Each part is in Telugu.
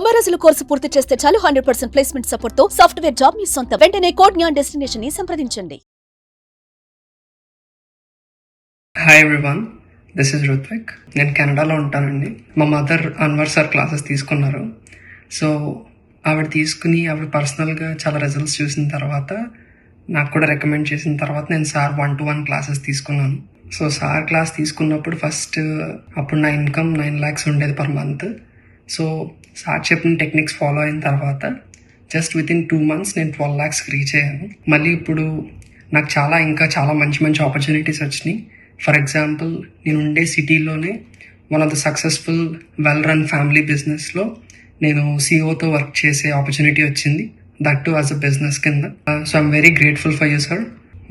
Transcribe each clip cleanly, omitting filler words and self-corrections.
90 రోజుల కోర్సు పూర్తి చేస్తే చాలు 100% ప్లేస్మెంట్ సపోర్ట్ తో సాఫ్ట్వేర్ జాబ్ మీ సొంతం. వెంటనే కోడ్ జ్ఞాన్ డెస్టినేషన్ ని సంప్రదించండి. Hi everyone, this is Ruthvik. నేను కెనడాలో ఉంటానండి. మా మదర్ అన్వర్ సార్ క్లాసెస్ తీసుకున్నారు. సో ఆవిడ ఆవిడ పర్సనల్గా చాలా రిజల్ట్స్ చూసిన తర్వాత నాకు కూడా రికమెండ్ చేసిన తర్వాత నేను సార్ 1-to-1 క్లాసెస్ తీసుకున్నాను. సో సార్ క్లాస్ తీసుకున్నప్పుడు అప్పుడు నా ఇన్కమ్ 9 lakhs ఉండేది పర్ మంత్. సో సార్ చెప్పిన టెక్నిక్స్ ఫాలో అయిన తర్వాత జస్ట్ వితిన్ 2 months నేను 12 lakhs రీచ్ అయ్యాను. మళ్ళీ ఇప్పుడు నాకు ఇంకా చాలా మంచి ఆపర్చునిటీస్ వచ్చినాయి. ఫర్ ఎగ్జాంపుల్, నేను ఉండే సిటీలోనే one of the successful well run family బిజినెస్లో నేను సిఇఓతో వర్క్ చేసే ఆపర్చునిటీ వచ్చింది, that to as a business కింద. So I'm very grateful for you sir.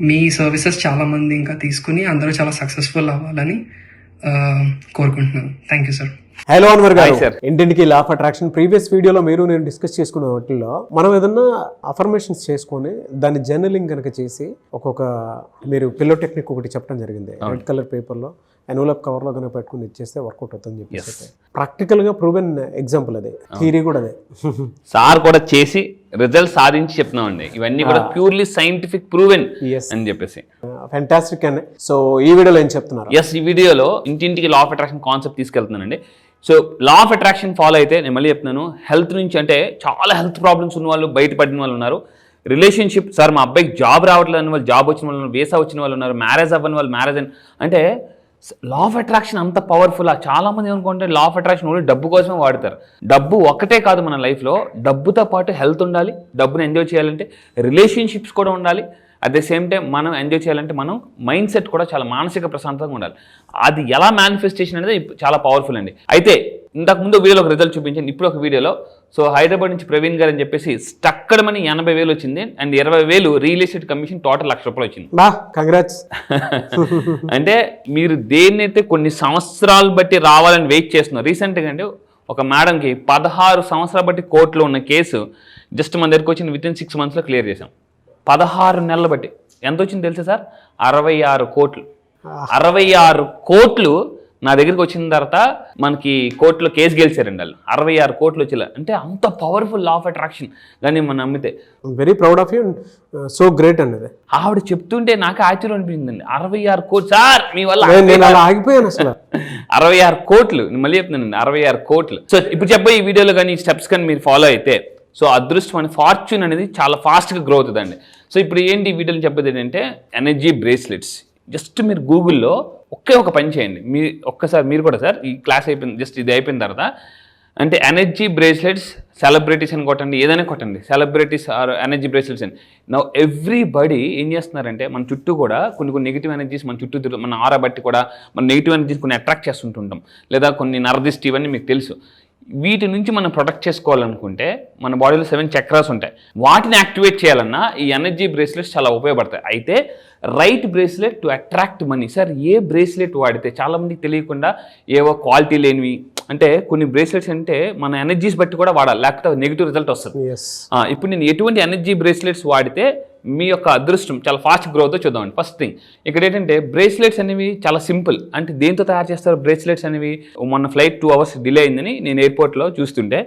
మీ సర్వీసెస్ చాలామంది ఇంకా తీసుకుని అందరూ చాలా సక్సెస్ఫుల్ అవ్వాలని కోరుకుంటున్నాను. Thank you sir. Hello Anwar garu, ఇంటింటికి లా ఆఫ్ అట్రాక్షన్ ప్రీవియస్ వీడియోలో మీరు నేను డిస్కస్ చేసుకున్న వాటిల్లో మనం ఏదన్నా అఫర్మేషన్స్ చేసుకొని దాన్ని జర్నలింగ్ కనుక చేసి మీరు పిల్లో టెక్నిక్ ఒకటి చెప్పడం జరిగింది. రెడ్ కలర్ పేపర్లో ఎన్వలప్ కవర్లో కనుక పెట్టుకుని ఇచ్చేస్తే వర్కౌట్ అవుతుందని చెప్పేసి ప్రాక్టికల్గా ప్రూవెన్ ఎగ్జాంపుల్ అదే, థియరీ కూడా అదే. సార్ కూడా చేసి రిజల్ట్ సాధించి చెప్తున్నామండి. ఇవన్నీ కూడా ప్యూర్లీ సైంటిఫిక్ ప్రూవెన్ అని చెప్పేసి ఫ్యాంటాస్టిక్ అండి. సో ఈ వీడియోలో ఏం చెప్తున్నారు? ఈ వీడియోలో ఇంటింటికి లా ఆఫ్ అట్రాక్షన్ కాన్సెప్ట్ తీసుకెళ్తున్నానండి. So law of attraction follow అయితే నేను మళ్ళీ చెప్తున్నాను, హెల్త్ నుంచి అంటే చాలా హెల్త్ ప్రాబ్లమ్స్ ఉన్న వాళ్ళు, బయటపడిన వాళ్ళు ఉన్నారు. రిలేషన్షిప్, సార్ మా అబ్బాయికి జాబ్ రావట్లేదు అని వాళ్ళు జాబ్ వచ్చిన వాళ్ళు ఉన్నారు, వీసా వచ్చిన వాళ్ళు ఉన్నారు, మ్యారేజ్ అవ్వని వాళ్ళు మ్యారేజ్ అంటే లా ఆఫ్ అట్రాక్షన్ అంత పవర్ఫుల్. చాలా మంది ఏమనుకుంటే లా ఆఫ్ అట్రాక్షన్ ఓన్లీ డబ్బు కోసమే వాడతారు. డబ్బు ఒక్కటే కాదు మన లైఫ్లో, డబ్బుతో పాటు హెల్త్ ఉండాలి. డబ్బుని ఎంజాయ్ చేయాలంటే రిలేషన్షిప్స్ కూడా ఉండాలి. అట్ ద సేమ్ టైం మనం ఎంజాయ్ చేయాలంటే మనం మైండ్ సెట్ కూడా చాలా మానసిక ప్రశాంతంగా ఉండాలి. అది ఎలా మేనిఫెస్టేషన్ అనేది చాలా పవర్ఫుల్ అండి. అయితే ఇంతకుముందు వీడియోలో ఒక రిజల్ట్ చూపించాను, ఇప్పుడు ఒక వీడియోలో. సో హైదరాబాద్ నుంచి ప్రవీణ్ గారు అని చెప్పేసి స్టక్కడ్ మనీ 80,000 వచ్చింది, and 20,000 real estate commission, total ₹1,00,000 వచ్చింది. కంగ్రాట్స్. అంటే మీరు దేన్నైతే కొన్ని సంవత్సరాలు బట్టి రావాలని వెయిట్ చేస్తున్నారు. రీసెంట్గా అంటే ఒక మేడంకి 16 సంవత్సరాలు బట్టి కోర్టులో ఉన్న కేసు జస్ట్ మన దగ్గరికి వచ్చిన వితిన్ 6 monthsలో క్లియర్ చేసాం. 16 నెలలు బట్టి ఎంత వచ్చింది తెలుసా సార్? 66 కోట్లు. 66 కోట్లు నా దగ్గరికి వచ్చిన తర్వాత మనకి కోర్టులో కేసు గెలిచారండి వాళ్ళు. 66 కోట్లు వచ్చేలా అంటే అంత పవర్ఫుల్ లా ఆఫ్ అట్రాక్షన్. కానీ మనం నమ్మితే very proud of you, so great అండి. ఆవిడ చెప్తుంటే నాకు ఆశ్చర్యం అనిపించిందండి. 66 కోట్లు సార్ మీ వల్ల ఆగిపోయాను అసలు. 66 కోట్లు, మళ్ళీ చెప్తున్నానండి, 66 కోట్లు. సో ఇప్పుడు చెప్పే ఈ వీడియోలో కానీ ఈ స్టెప్స్ కానీ మీరు ఫాలో అయితే సో అదృష్టం అనే ఫార్చ్యూన్ అనేది చాలా ఫాస్ట్గా గ్రో అవుతుందండి. సో ఇప్పుడు ఏంటి ఈ వీడియోలో చెప్పేది ఏంటంటే ఎనర్జీ బ్రేస్లెట్స్. జస్ట్ మీరు గూగుల్లో ఒక పని చేయండి. ఒక్కసారి మీరు కూడా సార్ ఈ క్లాస్ అయిపోయింది, జస్ట్ ఇది అయిపోయిన తర్వాత అంటే ఎనర్జీ బ్రేస్లెట్స్ సెలబ్రిటీస్ అని కొట్టండి, ఏదైనా కొట్టండి, సెలబ్రిటీస్ ఆర్ ఎనర్జీ బ్రేస్లెట్స్ అని. నౌ ఎవ్రీబడి ఏం చేస్తున్నారంటే మన చుట్టూ కూడా కొన్ని నెగిటివ్ ఎనర్జీస్ మన చుట్టూ మన ఆరా బట్టి కూడా మన నెగిటివ్ ఎనర్జీస్ కొన్ని అట్రాక్ట్ చేస్తుంటుంటాం, లేదా కొన్ని నరదిష్టి, ఇవన్నీ మీకు తెలుసు. వీటి నుంచి మనం ప్రొటెక్ట్ చేసుకోవాలనుకుంటే మన బాడీలో 7 చక్రాస్ ఉంటాయి. వాటిని యాక్టివేట్ చేయాలన్నా ఈ ఎనర్జీ బ్రేస్లెట్స్ చాలా ఉపయోగపడతాయి. అయితే right bracelet to attract money. Sir A bracelet వాడితే, చాలామందికి తెలియకుండా ఏవో క్వాలిటీ లేనివి, అంటే కొన్ని బ్రేస్లెట్స్ అంటే మన ఎనర్జీస్ బట్టి కూడా వాడాలి, లేకపోతే నెగిటివ్ రిజల్ట్ వస్తుంది. ఇప్పుడు నేను ఎటువంటి ఎనర్జీ బ్రేస్లెట్స్ వాడితే మీ యొక్క అదృష్టం చాలా ఫాస్ట్ గ్రోత్ చూద్దామండి. ఫస్ట్ థింగ్ ఇక్కడ ఏంటంటే బ్రేస్లెట్స్ అనేవి చాలా సింపుల్. అంటే దేంతో తయారు చేస్తారు బ్రేస్లెట్స్ అనేవి? మొన్న ఫ్లైట్ 2 hours డిలే అయిందని నేను ఎయిర్పోర్ట్లో చూస్తుంటే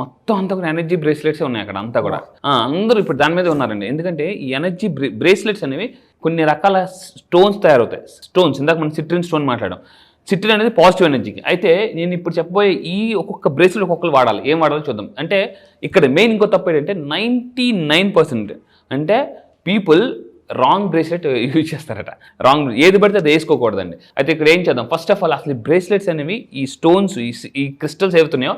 మొత్తం అంతా కూడా ఎనర్జీ బ్రేస్లెట్సే ఉన్నాయి అక్కడ అంతా కూడా. అందరూ ఇప్పుడు దాని మీద ఉన్నారండి. ఎందుకంటే ఈ ఎనర్జీ బ్రేస్లెట్స్ అనేవి కొన్ని రకాల స్టోన్స్ తయారవుతాయి. స్టోన్స్, ఇందాక మనం సిట్రిన్ స్టోన్ మాట్లాడాం. సిట్రిన్ అనేది పాజిటివ్ ఎనర్జీకి. అయితే నేను ఇప్పుడు చెప్పబోయే ఈ ఒక్కొక్క బ్రేస్లెట్ ఒక్కొక్కరు వాడాలి. ఏం వాడాలో చూద్దాం. అంటే ఇక్కడ మెయిన్ ఇంకో తప్పు ఏంటంటే 99% అంటే పీపుల్ రాంగ్ బ్రేస్లెట్ యూజ్ చేస్తారట. రాంగ్ ఏది పడితే అది వేసుకోకూడదండి. అయితే ఇక్కడ ఏం చేద్దాం, ఫస్ట్ ఆఫ్ ఆల్ అసలు ఈ బ్రేస్లెట్స్ అనేవి, ఈ స్టోన్స్, ఈ క్రిస్టల్స్ ఏవుతున్నాయో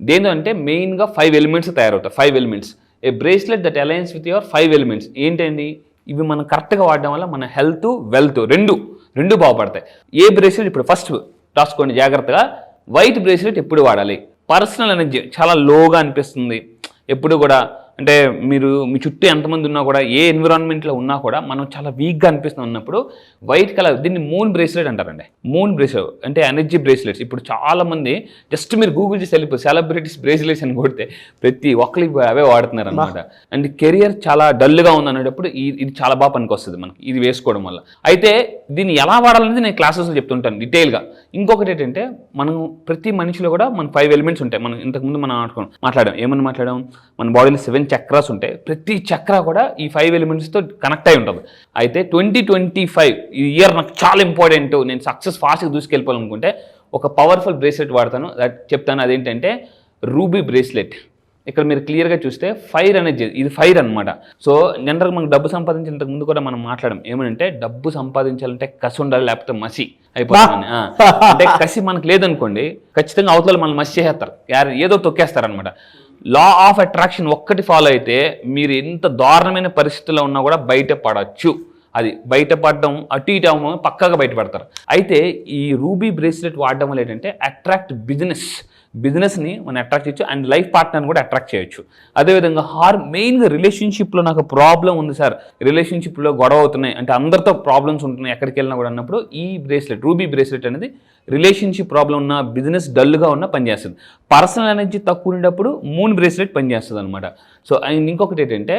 దేంతో అంటే మెయిన్గా 5 elements తయారవుతాయి. 5 elements. A bracelet that aligns with your 5 elements. ఏంటండి ఇవి? మనం కరెక్ట్గా వాడడం వల్ల మన హెల్త్, వెల్త్ రెండు బాగుపడతాయి. ఏ బ్రేస్లెట్ ఇప్పుడు ఫస్ట్ రాసుకోండి జాగ్రత్తగా. వైట్ బ్రేస్లెట్ ఎప్పుడు వాడాలి? పర్సనల్ ఎనర్జీ చాలా లోగా అనిపిస్తుంది ఎప్పుడు కూడా, అంటే మీరు మీ చుట్టూ ఎంతమంది ఉన్నా కూడా ఏ ఎన్విరాన్మెంట్లో ఉన్నా కూడా మనం చాలా వీక్గా అనిపిస్తూ ఉన్నప్పుడు వైట్ కలర్, దీన్ని మూన్ బ్రేస్లెట్ అంటారండి. మూన్ బ్రేస్లెట్ అంటే ఎనర్జీ బ్రేస్లెట్స్. ఇప్పుడు చాలా మంది జస్ట్ మీరు గూగుల్ చేసి వెళ్ళిపోయి సెలబ్రిటీస్ బ్రేస్లెట్స్ అని కొడితే ప్రతి ఒక్కరికి అవే వాడుతున్నారు అనమాట. అండ్ కెరియర్ చాలా డల్గా ఉంది అనేటప్పుడు ఇది చాలా బాగా పనికొస్తుంది మనకి ఇది వేసుకోవడం వల్ల. అయితే దీన్ని ఎలా వాడాలనేది నేను క్లాసెస్లో చెప్తుంటాను డీటెయిల్గా. ఇంకొకటి ఏంటంటే మనం ప్రతి మనిషిలో కూడా మన 5 ఎలిమెంట్స్ ఉంటాయి. మనం ఇంతకుముందు మనం మాట్లాడాం. ఏమని మాట్లాడాం? మన బాడీలో 7 చక్రాస్ ఉంటాయి. ప్రతి చక్ర కూడా ఈ 5 ఎలిమెంట్స్తో కనెక్ట్ అయి ఉంటుంది. అయితే 2025 ఈ ఇయర్ నాకు చాలా ఇంపార్టెంట్, నేను సక్సెస్ ఫాస్ట్గా దూసుకెళ్ళిపోవాలనుకుంటే ఒక పవర్ఫుల్ బ్రేస్లెట్ వాడతాను, చెప్తాను. అదేంటంటే రూబీ బ్రేస్లెట్. ఇక్కడ మీరు క్లియర్గా చూస్తే ఫైర్ ఎనర్జీ, ఇది ఫైర్ అనమాట. సో జనరల్గా మనకు డబ్బు సంపాదించేంతకు ముందు కూడా మనం మాట్లాడడం ఏమంటే డబ్బు సంపాదించాలంటే కసి ఉండాలి, లేకపోతే మసి అయిపోతుంది. అంటే కసి మనకు లేదనుకోండి ఖచ్చితంగా అవతల మనం మసి చేసేస్తారు, ఏదో తొక్కేస్తారనమాట. లా ఆఫ్ అట్రాక్షన్ ఒక్కటి ఫాలో అయితే మీరు ఎంత దారుణమైన పరిస్థితుల్లో ఉన్నా కూడా బయటపడచ్చు. అది బయటపడడం అటు ఇటు అవ్వడం పక్కాగా బయటపడతారు. అయితే ఈ రూబీ బ్రేస్లెట్ వాడడం వల్ల ఏంటంటే అట్రాక్ట్ బిజినెస్ని మనం అట్రాక్ట్ చేయొచ్చు అండ్ లైఫ్ పార్ట్నర్ని కూడా అట్రాక్ట్ చేయొచ్చు. అదేవిధంగా మెయిన్గా రిలేషన్షిప్లో నాకు ప్రాబ్లం ఉంది సార్, రిలేషన్షిప్లో గొడవ అవుతున్నాయి అంటే అందరితో ప్రాబ్లమ్స్ ఉంటున్నాయి ఎక్కడికి వెళ్ళినా కూడా అన్నప్పుడు ఈ బ్రేస్లెట్ రూబీ బ్రేస్లెట్ అనేది రిలేషన్షిప్ ప్రాబ్లం ఉన్న, బిజినెస్ డల్గా ఉన్న పనిచేస్తుంది. పర్సనల్ ఎనర్జీ తక్కువ ఉండేటప్పుడు మూన్ బ్రేస్లెట్ పనిచేస్తుంది అనమాట. సో ఇంకొకటి ఏంటంటే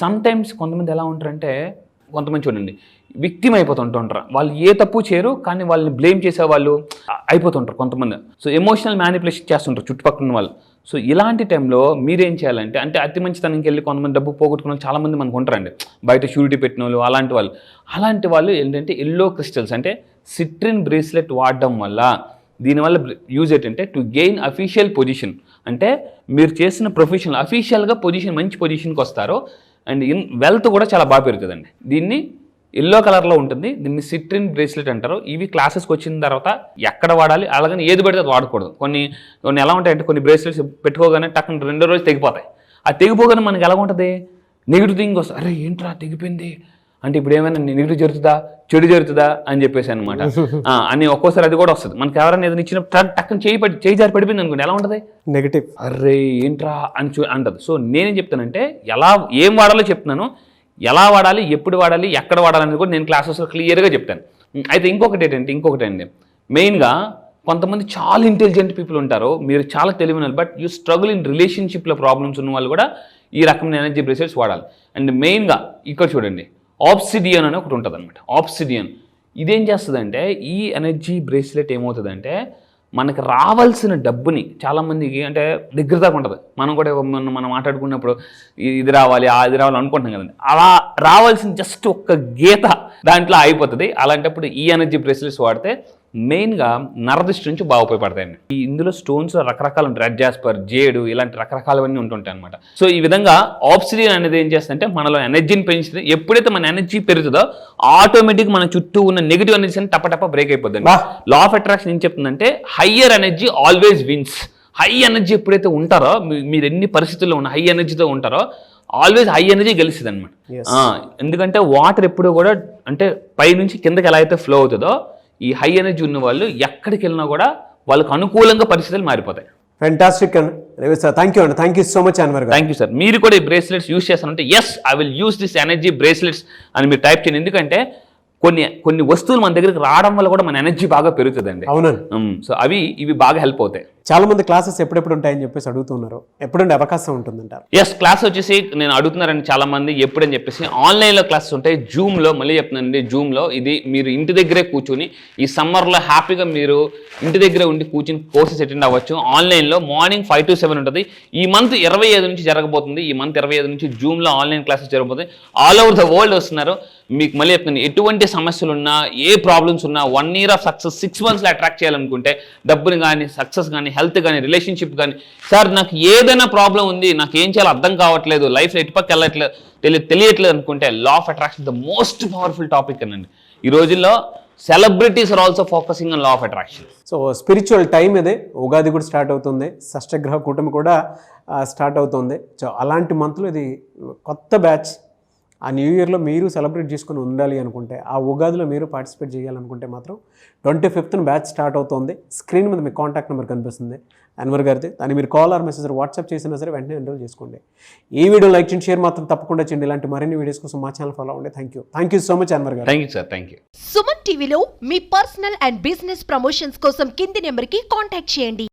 సమ్ టైమ్స్ కొంతమంది ఎలా ఉంటారంటే, కొంతమంది చూడండి విక్టిమ్ అయిపోతుంటారు. వాళ్ళు ఏ తప్పు చేయరు కానీ వాళ్ళని బ్లేమ్ చేసే వాళ్ళు అయిపోతుంటారు కొంతమంది. సో ఎమోషనల్ మ్యానిపులేషన్ చేస్తుంటారు చుట్టుపక్కల వాళ్ళు. సో ఇలాంటి టైంలో మీరేం చేయాలంటే, అంటే అతి మంచితనంకి వెళ్ళి కొంతమంది డబ్బు పోగొట్టుకున్న వాళ్ళు చాలామంది మనకు ఉంటారండి, బయట షూరిటీ పెట్టిన వాళ్ళు. అలాంటి వాళ్ళు ఏంటంటే ఎల్లో క్రిస్టల్స్ అంటే సిట్రిన్ బ్రేస్లెట్ వాడడం వల్ల దీనివల్ల యూజ్ ఏంటంటే టు గెయిన్ అఫీషియల్ పొజిషన్. అంటే మీరు చేసిన ప్రొఫెషనల్ అఫీషియల్గా మంచి పొజిషన్కి వస్తారు. అండ్ వెల్త్ కూడా చాలా బాగా పెరుగుతుందండి. దీన్ని ఎల్లో కలర్లో ఉంటుంది, దీన్ని సిట్రిన్ బ్రేస్లెట్ అంటారు. ఇవి క్లాసెస్కి వచ్చిన తర్వాత ఎక్కడ వాడాలి, అలాగని ఏది పడితే అది వాడకూడదు. కొన్ని ఎలా ఉంటాయంటే కొన్ని బ్రేస్లెట్స్ పెట్టుకోగానే టక్కన 2వ రోజు తెగిపోతాయి. అది తెగిపోగానే మనకి ఎలా ఉంటుంది, నెగిటివ్ థింగ్ వస్తుంది. అరే ఏంట్రా తెగిపోయింది అంటే ఇప్పుడు ఏమైనా నెగిటివ్ జరుగుతుందా, చెడు జరుగుతుందా అని చెప్పేసి అనమాట. అని ఒక్కోసారి అది కూడా వస్తుంది. మనకి ఎవరైనా ఏదైనా ఇచ్చిన టక్కన చేయి జారి పడిపోయింది అనుకోండి, ఎలా ఉంటుంది, నెగిటివ్, అరే ఏంట్రా అని అంటది. సో నేనేం చెప్తానంటే ఏం వాడాలో చెప్తున్నాను, ఎలా వాడాలి, ఎప్పుడు వాడాలి, ఎక్కడ వాడాలి అనేది కూడా నేను క్లాసెస్లో క్లియర్గా చెప్తాను. అయితే ఇంకొకటి అండి మెయిన్గా కొంతమంది చాలా ఇంటెలిజెంట్ పీపుల్ ఉంటారు, మీరు చాలా తెలివిన, బట్ యూ స్ట్రగుల్ ఇన్ రిలేషన్షిప్లో ప్రాబ్లమ్స్ ఉన్న వాళ్ళు కూడా ఈ రకమైన ఎనర్జీ బ్రేస్లెట్స్ వాడాలి. అండ్ మెయిన్గా ఇక్కడ చూడండి ఆబ్సిడియన్ అని ఒకటి ఉంటుంది అనమాట. ఆబ్సిడియన్ ఇదేం చేస్తుందంటే, ఈ ఎనర్జీ బ్రేస్లెట్ ఏమవుతుందంటే మనకు రావాల్సిన డబ్బుని చాలామందికి అంటే దగ్గర దాకా ఉంటుంది. మనం కూడా మనం మాట్లాడుకున్నప్పుడు ఇది రావాలి అది రావాలి అనుకుంటున్నాం కదండి, అలా రావాల్సిన జస్ట్ ఒక్క గీత దాంట్లో అయిపోతుంది. అలాంటప్పుడు ఈ ఎనర్జీ బ్రేస్లెట్స్ వాడితే మెయిన్గా నరదృష్టి నుంచి బాగా ఉపయోగపడతాయండి. ఇందులో స్టోన్స్ రకరకాలు ఉంటాయి, రెడ్ జాస్పర్, జేడు, ఇలాంటి రకరకాలవన్నీ ఉంటుంటాయి అనమాట. సో ఈ విధంగా ఆబ్సిడియన్ అనేది ఏం చేస్తుందంటే మనలో ఎనర్జీని పెంచుతుంది. ఎప్పుడైతే మన ఎనర్జీ పెరుగుతుందో ఆటోమేటిక్ మన చుట్టూ ఉన్న నెగిటివ్ ఎనర్జీ అని టప బ్రేక్ అయిపోతుంది. లా ఆఫ్ అట్రాక్షన్ ఏం చెప్తుందంటే higher energy always wins. High energy ఎప్పుడైతే ఉంటారో, మీరు ఎన్ని పరిస్థితుల్లో ఉన్న హై ఎనర్జీతో ఉంటారో ఆల్వేస్ హై ఎనర్జీ గెలుస్తుంది అనమాట. ఎందుకంటే వాటర్ ఎప్పుడూ కూడా అంటే పై నుంచి కిందకి ఎలా అయితే ఫ్లో అవుతుందో ఈ హై ఎనర్జీ ఉన్న వాళ్ళు ఎక్కడికి వెళ్ళినా కూడా వాళ్ళకు అనుకూలంగా పరిస్థితులు మారిపోతాయి. ఫ్యాంటాస్టిక్ అండి Ravi sir, thank you so much Anwar garu. Thank you sir. మీరు కూడా ఈ బ్రేస్లెట్స్ యూస్ చేస్తానంటే yes I will use this energy bracelets అని మీరు టైప్ చేయండి. ఎందుకంటే కొన్ని వస్తువులు మన దగ్గరికి రావడం వల్ల కూడా మన ఎనర్జీ బాగా పెరుగుతుందండి. అవునండి. సో ఇవి బాగా హెల్ప్ అవుతాయి. చాలా మంది క్లాసెస్ ఎప్పుడెప్పుడు ఉంటాయని చెప్పేసి అడుగుతున్నారు, ఎప్పుడుండే అవకాశం ఉంటుందంటారు? ఎస్, క్లాస్ వచ్చేసి నేను అడుగుతున్నారండి చాలా మంది ఎప్పుడని చెప్పేసి ఆన్లైన్లో క్లాసెస్ ఉంటాయి. జూమ్లో మళ్ళీ చెప్తున్నానండి, జూమ్లో ఇది మీరు ఇంటి దగ్గరే కూర్చొని ఈ సమ్మర్లో హ్యాపీగా మీరు ఇంటి దగ్గరే ఉండి కూర్చొని కోర్సెస్ అటెండ్ అవ్వచ్చు. ఆన్లైన్లో మార్నింగ్ 5 to 7 ఉంటుంది. ఈ మంత్ 25 నుంచి జరగబోతుంది. ఈ మంత్ 25 నుంచి జూమ్లో ఆన్లైన్ క్లాసెస్ జరగబోతుంది. ఆల్ ఓవర్ ద వరల్డ్ వస్తున్నారు. మీకు మళ్ళీ చెప్తున్నాను, ఎటువంటి సమస్యలు ఉన్నా, ఏ ప్రాబ్లమ్స్ ఉన్నా, 1 year ఆఫ్ సక్సెస్ 6 monthsలో అట్రాక్ట్ చేయాలనుకుంటే డబ్బుని కానీ, సక్సెస్ కానీ, హెల్త్ కానీ, రిలేషన్షిప్ కానీ, సార్ నాకు ఏదైనా ప్రాబ్లం ఉంది, నాకు ఏం చేయాలో అర్థం కావట్లేదు, లైఫ్లో ఎటుపక్క వెళ్ళట్లేదు తెలియట్లేదు అనుకుంటే law of attraction the most powerful topic అనండి. ఈ రోజుల్లో celebrities are also focusing on law of attraction. So spiritual time ఇదే, ఉగాది కూడా స్టార్ట్ అవుతుంది, షష్టగ్రహ కూటమి కూడా స్టార్ట్ అవుతుంది. సో అలాంటి మంత్లో ఇది కొత్త బ్యాచ్ ఆ న్యూ ఇయర్లో మీరు సెలబ్రేట్ చేసుకుని ఉండాలి అనుకుంటే, ఆ ఉగాదిలో మీరు పార్టిసిపేట్ చేయాలనుకుంటే మాత్రం 25th బ్యాచ్ స్టార్ట్ అవుతుంది. స్క్రీన్ మీద మీ కాంటాక్ట్ నెంబర్ కనిపిస్తుంది అన్వర్ గారిది. దాన్ని మీరు కాల్ ఆర్ మెసేజ్ వాట్సాప్ చేసినా సరే వెంటనే ఎన్రోల్ చేసుకోండి. ఈ వీడియో లైక్ చేయండి, షేర్ మాత్రం తప్పకుండా చేయండి. ఇలాంటి మరిన్ని వీడియోస్ కోసం మా ఛానల్ ఫాలో అవ్వండి. Thank you so much Anwar garu. Thank you sir, thank you. Suman టీవీలో మీ పర్సనల్ అండ్ బిజినెస్ ప్రమోషన్స్ కోసం కింది నెంబర్కి కాంటాక్ట్ చేయండి.